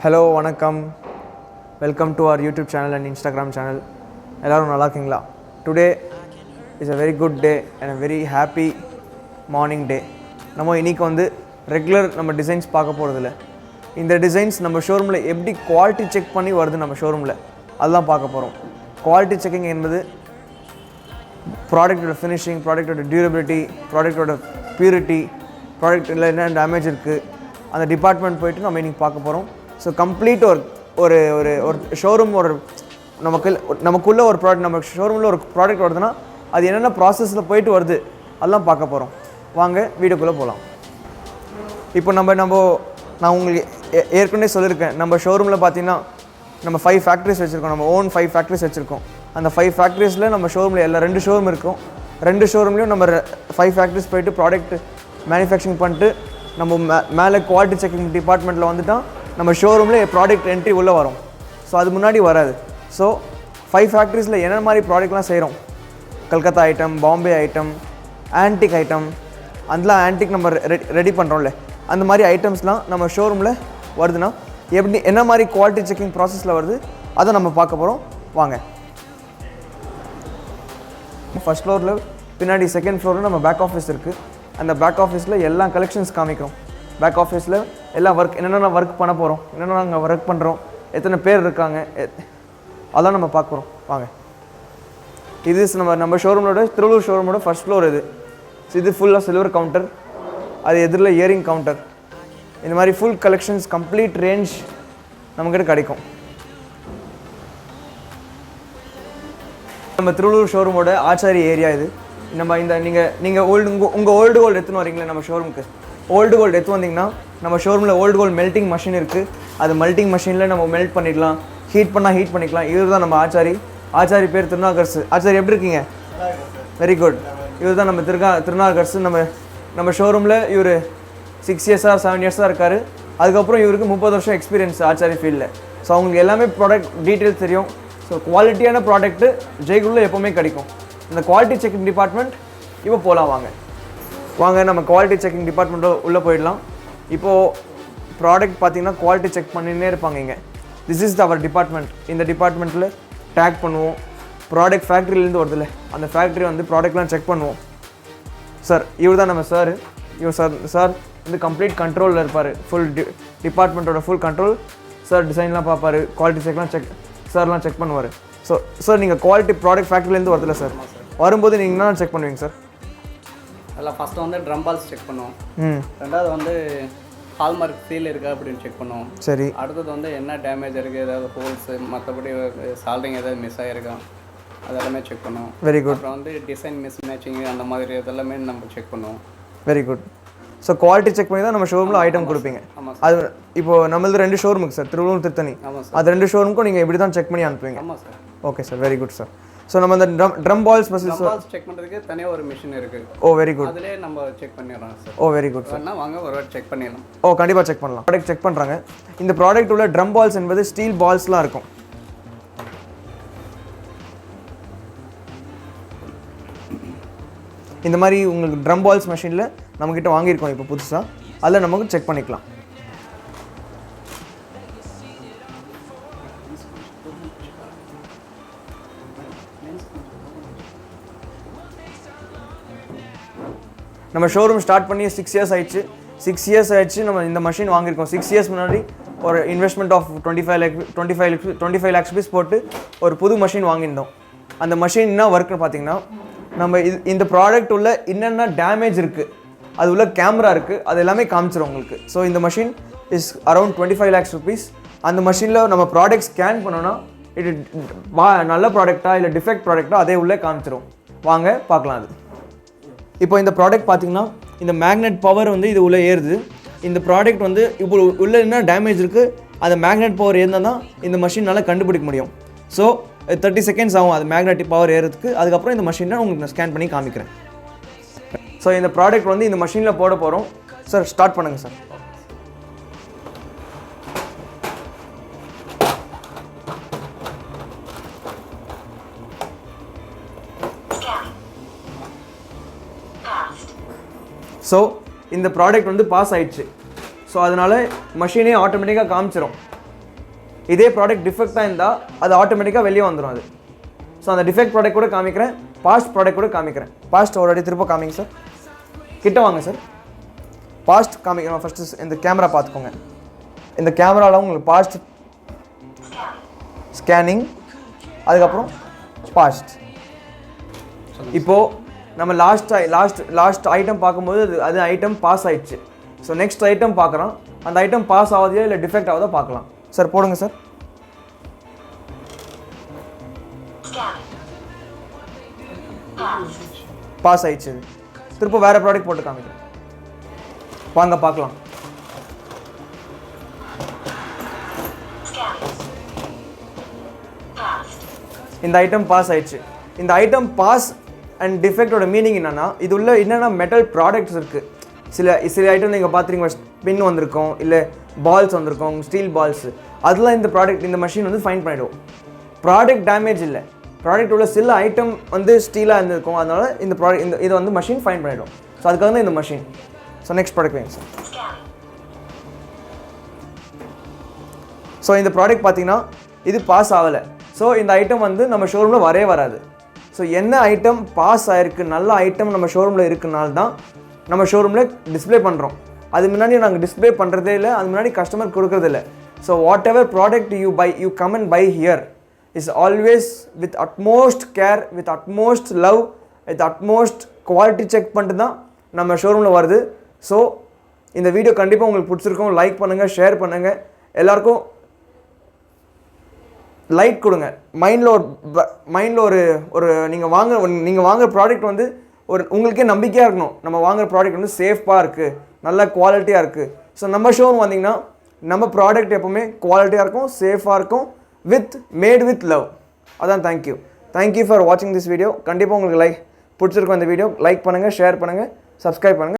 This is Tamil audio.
Hello, வணக்கம். Welcome to our YouTube channel and Instagram channel. எல்லாரும் நல்லா இருக்கீங்களா? Today is a very good day and a very happy morning day. நம்ம இன்னைக்கு வந்து ரெகுலர் நம்ம டிசைன்ஸ் பார்க்க போறதில்ல. இந்த டிசைன்ஸ் நம்ம ஷோரூமில் எப்படி குவாலிட்டி செக் பண்ணி வருது நம்ம ஷோரூமில் அதெல்லாம் பார்க்க போகிறோம். குவாலிட்டி செக்கிங் என்பது ப்ராடக்டோட ஃபினிஷிங், ப்ராடக்டோட டியூரபிலிட்டி, ப்ராடக்டோட பியூரிட்டி, ப்ராடக்ட்டில் என்ன டேமேஜ் இருக்குது அந்த டிபார்ட்மெண்ட் போய்ட்டு நம்ம இன்றைக்கி பார்க்க போகிறோம். ஸோ கம்ப்ளீட் ஒரு ஒரு ஒரு ஷோரூம் ஒரு நமக்குள்ளே ஒரு ப்ராடக்ட் நம்ம ஷோரூமில் ஒரு ப்ராடக்ட் வருதுன்னா அது என்னென்ன ப்ராசஸில் போயிட்டு வருது அதெல்லாம் பார்க்க போகிறோம். வாங்க வீடியோக்குள்ளே போகலாம். இப்போ நான் உங்களுக்கு ஏற்கனவே சொல்லியிருக்கேன், நம்ம ஷோரூமில் பார்த்தீங்கன்னா நம்ம 5 ஃபேக்ட்ரிஸ் வச்சுருக்கோம். நம்ம ஓன் 5 ஃபேக்ட்ரிஸ் வச்சுருக்கோம். அந்த 5 ஃபேக்ட்ரிஸில் நம்ம ஷோரூமில் எல்லா 2 ஷோரூம் இருக்கும். 2 ஷோரூம்லேயும் நம்ம 5 ஃபேக்ட்ரிஸ் போய்ட்டு ப்ராடக்ட் மேனுஃபேக்சரிங் பண்ணிட்டு நம்ம மேலே குவாலிட்டி செக்கிங் டிபார்ட்மெண்ட்டில் வந்துட்டால் நம்ம ஷோரூமில் ப்ராடக்ட் என்ட்ரி உள்ளே வரும். ஸோ அது முன்னாடி வராது. ஸோ 5 ஃபேக்ட்ரிஸில் என்ன மாதிரி ப்ராடக்ட்லாம் செய்கிறோம், Calcutta item, Bombay item, antique item, அதெல்லாம் ஆன்டிக் நம்ம ரெடி பண்ணுறோம்ல, அந்த மாதிரி ஐட்டம்ஸ்லாம் நம்ம ஷோரூமில் வருதுன்னா எப்படி என்ன மாதிரி குவாலிட்டி செக்கிங் ப்ராசஸில் வருது அதை நம்ம பார்க்க போகிறோம். வாங்க. ஃபர்ஸ்ட் ஃப்ளோரில் பின்னாடி செகண்ட் ஃப்ளோரில் நம்ம பேக் ஆஃபீஸ் இருக்குது. அந்த பேக் ஆஃபீஸில் எல்லா கலெக்ஷன்ஸ் காமிக்கிறோம். பேக் ஆஃபீஸில் எல்லா என்னென்ன ஒர்க் பண்ண போகிறோம், என்னென்ன நாங்கள் ஒர்க் பண்ணுறோம், எத்தனை பேர் இருக்காங்க, அதெல்லாம் நம்ம பார்க்க போகிறோம். வாங்க. இது நம்ம ஷோரூமோட திருவள்ளூர் ஷோரூமோட ஃபர்ஸ்ட் ஃப்ளோர். இது ஃபுல்லாக சில்வர் கவுண்டர், அது எதிரில் இயரிங் கவுண்டர். இந்த மாதிரி ஃபுல் கலெக்ஷன்ஸ் கம்ப்ளீட் ரேஞ்ச் நம்மக்கிட்ட கிடைக்கும். நம்ம திருவள்ளூர் ஷோரூமோட ஆச்சாரி ஏரியா இது. நம்ம நீங்கள் உங்கள் ஓல்டு கோல்டு எடுத்துன்னு வரீங்களே நம்ம ஷோரூமுக்கு, ஓல்டு கோல்டு எடுத்து வந்தீங்கன்னா நம்ம ஷோரூமில் ஓல்டு கோல்டு மெல்ட்டிங் மிஷின் இருக்குது. அது மெல்ட்டிங் மிஷினில் நம்ம மெல்ட் பண்ணிடலாம், ஹீட் பண்ணிக்கலாம். இவர் தான் நம்ம ஆச்சாரி பேர் திருநாகர்ஸு. ஆச்சாரி எப்படி இருக்கீங்க? Very good. இவர் தான் நம்ம திருநாகர்ஸு. நம்ம ஷோரூமில் இவர் 6 இயர்ஸாக 7 இயர்ஸாக இருக்கார். அதுக்கப்புறம் இவருக்கு 30 வருஷம் எக்ஸ்பீரியன்ஸ் ஆச்சாரி ஃபீல்டில். ஸோ அவங்களுக்கு எல்லாமே ப்ராடக்ட் டீட்டெயில்ஸ் தெரியும். ஸோ குவாலிட்டியான ப்ராடக்ட்டு ஜெய்குள்ள எப்போவுமே கிடைக்கும். இந்த குவாலிட்டி செக்கிங் டிபார்ட்மெண்ட் இப்போ போகலாம். வாங்க நம்ம குவாலிட்டி செக்கிங் டிபார்ட்மெண்ட்டோ உள்ளே போயிடலாம். இப்போது ப்ராடக்ட் பார்த்திங்கன்னா குவாலிட்டி செக் பண்ணினே இருப்பாங்க இங்கே. This is our department. இந்த டிபார்ட்மெண்ட்டில் டேக் பண்ணுவோம். ப்ராடக்ட் ஃபேக்ட்ரியிலேருந்து வருதுல்ல, அந்த ஃபேக்ட்ரி வந்து ப்ராடக்ட்லாம் செக் பண்ணுவோம். சார் இவர் தான் நம்ம சார். சார் வந்து கம்ப்ளீட் கண்ட்ரோலில் இருப்பார். ஃபுல் டிபார்ட்மெண்ட்டோட ஃபுல் கண்ட்ரோல். சார் டிசைன்லாம் பார்ப்பார், குவாலிட்டி செக்லாம் சார்லாம் செக் பண்ணுவார். ஸோ சார் நீங்கள் குவாலிட்டி ப்ராடக்ட் ஃபேக்ட்ரியிலேருந்து வருதுல்ல சார், வரும்போது நீங்கள் என்ன செக் பண்ணுவீங்க சார்? அதில் ஃபஸ்ட்டு வந்து ட்ரம் பால்ஸ் செக் பண்ணுவோம். ரெண்டாவது வந்து ஹால்மார்க் சீல் இருக்கா அப்படின்னு செக் பண்ணுவோம். சரி. அடுத்தது வந்து என்ன டேமேஜ் இருக்குது, ஏதாவது ஹோல்ஸு, மற்றபடி சால்டிங் ஏதாவது மிஸ் ஆகிருக்கா அதெல்லாமே செக் பண்ணுவோம். Very good. அப்புறம் வந்து டிசைன் மிஸ் மேட்சிங் அந்த மாதிரி இதெல்லாமே நம்ம செக் பண்ணுவோம். Very good. So quality check பண்ணி தான் நம்ம ஷோரூமில் ஐட்டம் கொடுப்பீங்க. அது இப்போது நம்மளது 2 ஷோரூமுக்கு சார், திருவள்ளூர், திருத்தணி. ஆமாம் சார். அது 2 ஷோரூமுக்கும் நீங்கள் இப்படி தான் செக் பண்ணி அனுப்புவீங்க? ஆமாம் sir. Okay sir, very good sir. So நம்ம அந்த ட்ரம் பால்ஸ் செக் பண்ணுறதுக்கு தனியாக ஒரு மிஷின் இருக்குது. ஓ வெரி குட். அதிலே நம்ம செக் பண்ணிடுறோம் சார். ஓ வெரி குட் சார். வாங்க ஒரு வாட்டி செக் பண்ணிடலாம். ஓ கண்டிப்பாக செக் பண்ணலாம். ப்ராடக்ட் செக் பண்ணுறாங்க. இந்த ப்ராடக்ட் உள்ள ட்ரம் பால்ஸ் என்பது ஸ்டீல் பால்ஸ்லாம் இருக்கும். இந்த மாதிரி உங்களுக்கு ட்ரம் பால்ஸ் மெஷினில் நம்மக்கிட்ட வாங்கியிருக்கோம் இப்போ புதுசாக. அதில் நமக்கு செக் பண்ணிக்கலாம். நம்ம ஷோரூம் ஸ்டார்ட் பண்ணி 6 இயர்ஸ் ஆயிடுச்சு. 6 இயர்ஸ் ஆயிடுச்சு நம்ம இந்த மிஷின் வாங்கியிருக்கோம். 6 இயர்ஸ் முன்னாடி ஒரு இன்வெஸ்ட்மெண்ட் ஆஃப் 25 lakhs rupees போட்டு ஒரு புது மிஷின் வாங்கியிருந்தோம். அந்த மிஷின் என்ன ஒர்க்குன்னு பார்த்தீங்கன்னா, நம்ம இந்த ப்ராடக்ட் உள்ள என்னென்ன டேமேஜ் இருக்குது, அது உள்ள கேமரா இருக்குது, அது எல்லாமே காமிச்சிடும் உங்களுக்கு. ஸோ இந்த machine is around 25 lakhs rupees. அந்த மிஷினில் நம்ம ப்ராடக்ட் ஸ்கேன் பண்ணோன்னா இது நல்ல ப்ராடக்டா இல்லை டிஃபெக்ட் ப்ராடக்டா அதே உள்ளே காமிச்சிடும். வாங்க பார்க்கலாம். அது இப்போ இந்த ப்ராடக்ட் பார்த்திங்கன்னா இந்த மேக்னெட் பவர் வந்து இது உள்ளே ஏறுது. இந்த ப்ராடக்ட் வந்து இப்போ உள்ளே என்ன டேமேஜ் இருக்குது, அந்த மேக்னெட் பவர் ஏறினா தான் இந்த மிஷினால் கண்டுபிடிக்க முடியும். ஸோ 30 seconds ஆகும் அது மேக்னெட்டிக் பவர் ஏறதுக்கு. அதுக்கப்புறம் இந்த மிஷினை உங்களுக்கு நான் ஸ்கேன் பண்ணி காமிக்கிறேன். ஸோ இந்த ப்ராடக்ட் வந்து இந்த மிஷினில் போட போகிறோம். சார் ஸ்டார்ட் பண்ணுங்கள் சார். Pass. ஸோ இந்த ப்ராடக்ட் வந்து பாஸ் ஆயிடுச்சு. ஸோ அதனால் மஷினே ஆட்டோமேட்டிக்காக காமிச்சிடும். இதே ப்ராடக்ட் டிஃபெக்டாக இருந்தால் அது ஆட்டோமேட்டிக்காக வெளியே வந்துடும் அது. ஸோ அந்த டிஃபெக்ட் ப்ராடக்ட் கூட காமிக்கிறேன், பாஸ்ட் ப்ராடக்ட் கூட காமிக்கிறேன். பாஸ்ட் ஒரு வாட்டி திரும்ப காமிங்க சார், கிட்ட வாங்க சார். பாஸ்ட் காமிக்கிறோம். ஃபஸ்ட்டு இந்த கேமரா பார்த்துக்கோங்க. இந்த கேமராவில் உங்களுக்கு பாஸ்ட் ஸ்கேனிங், அதுக்கப்புறம் பாஸ்ட். இப்போது நம்ம லாஸ்ட் ஐட்டம் பார்க்கும்போது அது ஐட்டம் பாஸ் ஆயிடுச்சு. ஸோ நெக்ஸ்ட் ஐட்டம் பார்க்குறோம், அந்த ஐட்டம் பாஸ் ஆகுதோ இல்லை டிஃபெக்ட் ஆகுதோ பார்க்கலாம். சார் போடுங்க சார். பாஸ் ஆயிடுச்சு. திரும்ப வேறு ப்ராடக்ட் போட்டு காமிக்கிறேன், வாங்க பார்க்கலாம். இந்த ஐட்டம் பாஸ் ஆயிடுச்சு. இந்த ஐட்டம் பாஸ் அண்ட் டிஃபெக்டோட மீனிங் என்னென்னா, இது உள்ள என்னென்ன மெட்டல் ப்ராடக்ட்ஸ் இருக்குது. சில ஐட்டம் நீங்கள் பார்த்துருங்க, ஸ்பின் வந்திருக்கும், இல்லை பால்ஸ் வந்திருக்கும், ஸ்டீல் பால்ஸ். அதெல்லாம் இந்த மஷின் வந்து ஃபைண்ட் பண்ணிவிடும். ப்ராடக்ட் டேமேஜ் இல்லை, ப்ராடக்ட் உள்ள சில ஐட்டம் வந்து ஸ்டீலாக இருந்திருக்கும், அதனால இந்த ப்ராடக்ட் இதை வந்து மஷின் ஃபைண்ட் பண்ணிவிடும். ஸோ அதுக்காக தான் இந்த மஷின். ஸோ நெக்ஸ்ட் ப்ராடக்ட் வேணும் சார். ஸோ இந்த ப்ராடக்ட் பார்த்தீங்கன்னா இது பாஸ் ஆகலை. ஸோ இந்த ஐட்டம் வந்து நம்ம ஷோரூமில் வரவே வராது. ஸோ என்ன ஐட்டம் பாஸ் ஆகிருக்கு, நல்ல ஐட்டம் நம்ம ஷோரூமில் இருக்குனால தான் நம்ம ஷோரூமில் டிஸ்பிளே பண்ணுறோம். அது முன்னாடி நாங்கள் டிஸ்பிளே பண்ணுறதே இல்லை, அது முன்னாடி கஸ்டமர் கொடுக்குறதில்ல. So whatever product you come and buy here is always with utmost care, with utmost love, with utmost quality check பண்ணிட்டு தான் நம்ம ஷோரூமில் வருது. ஸோ இந்த வீடியோ கண்டிப்பாக உங்களுக்கு பிடிச்சிருக்கும். லைக் பண்ணுங்கள், ஷேர் பண்ணுங்கள், எல்லாருக்கும் லைக் கொடுங்க. மைண்டில் ஒரு நீங்கள் வாங்குற ப்ராடக்ட் வந்து ஒரு உங்களுக்கே நம்பிக்கையாக இருக்கணும். நம்ம வாங்குற ப்ராடக்ட் வந்து சேஃபாக இருக்குது, நல்ல குவாலிட்டியாக இருக்குது. ஸோ நம்ம ஷோரூம் வந்தீங்கன்னா நம்ம ப்ராடக்ட் எப்போவுமே குவாலிட்டியாக இருக்கும், சேஃபாக இருக்கும், மேட் வித் லவ். அதான். தேங்க்யூ ஃபார் வாட்சிங் திஸ் வீடியோ. கண்டிப்பாக உங்களுக்கு பிடிச்சிருக்கும் இந்த வீடியோ. லைக் பண்ணுங்கள், ஷேர் பண்ணுங்கள், சப்ஸ்கிரைப் பண்ணுங்கள்.